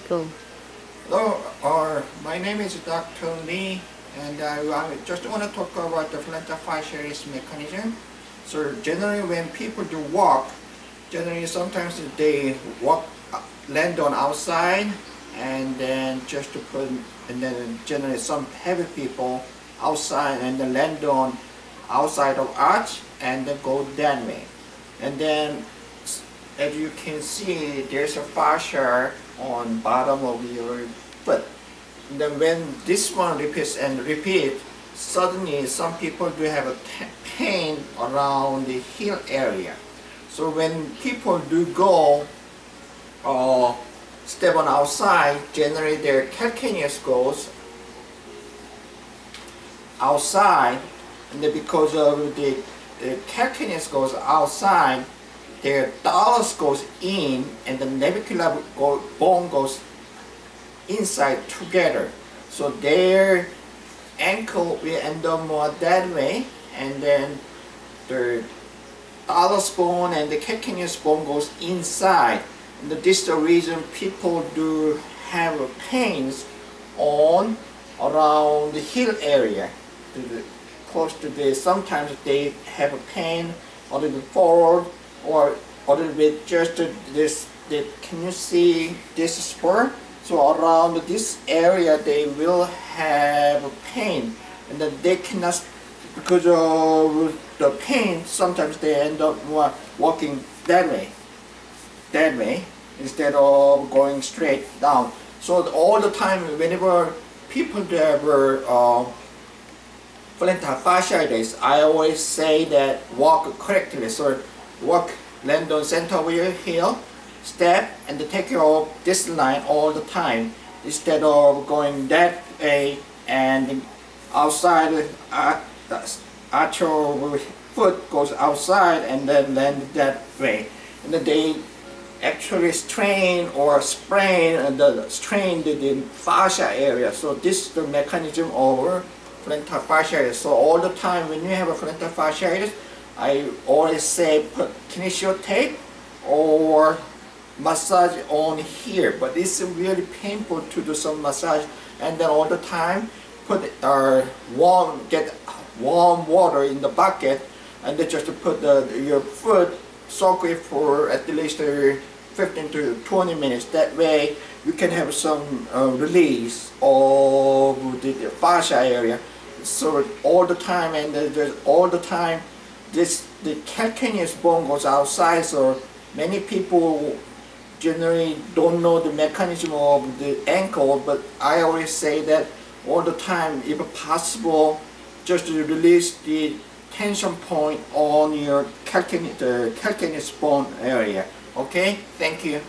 Go. Hello, my name is Dr. Lee, and I just want to talk about the plantar fasciitis mechanism. So generally when people do walk, generally sometimes they walk, land on outside, and then just to put, and then generally some heavy people outside and then land on outside of arch and then go that way. And then as you can see, there's a fascia on bottom of your foot. And then when this one repeats and repeats, suddenly some people do have a pain around the heel area. So when people do go step on outside, generally their calcaneus goes outside, and then because of the calcaneus goes outside, their thallus goes in and the navicular bone goes inside together. So their ankle will end up more that way, and then the thallus bone and the calcaneus bone goes inside. And this is the reason people do have pains on around the heel area, close to this. Sometimes they have a pain a little bit forward or a little bit just this. Can you see this spur? So around this area they will have a pain, and then they cannot, because of the pain, sometimes they end up walking that way instead of going straight down. So all the time whenever people have plantar fasciitis, I always say that walk correctly. So walk, land on center of your heel, step, and take care of this line all the time instead of going that way and outside. The actual foot goes outside and then land that way, and then they actually strain or sprain the fascia area. So this is the mechanism of plantar fasciitis. So all the time when you have a plantar fasciitis, I always say put kinesio tape or massage on here, but it's really painful to do some massage. And then all the time put get warm water in the bucket, and then just to put your foot, soak it for at least 15 to 20 minutes. That way you can have some release of the fascia area. So all the time, and all the time the calcaneus bone goes outside. So many people generally don't know the mechanism of the ankle, but I always say that all the time, if possible, just to release the tension point on your calcaneus bone area. Okay, thank you.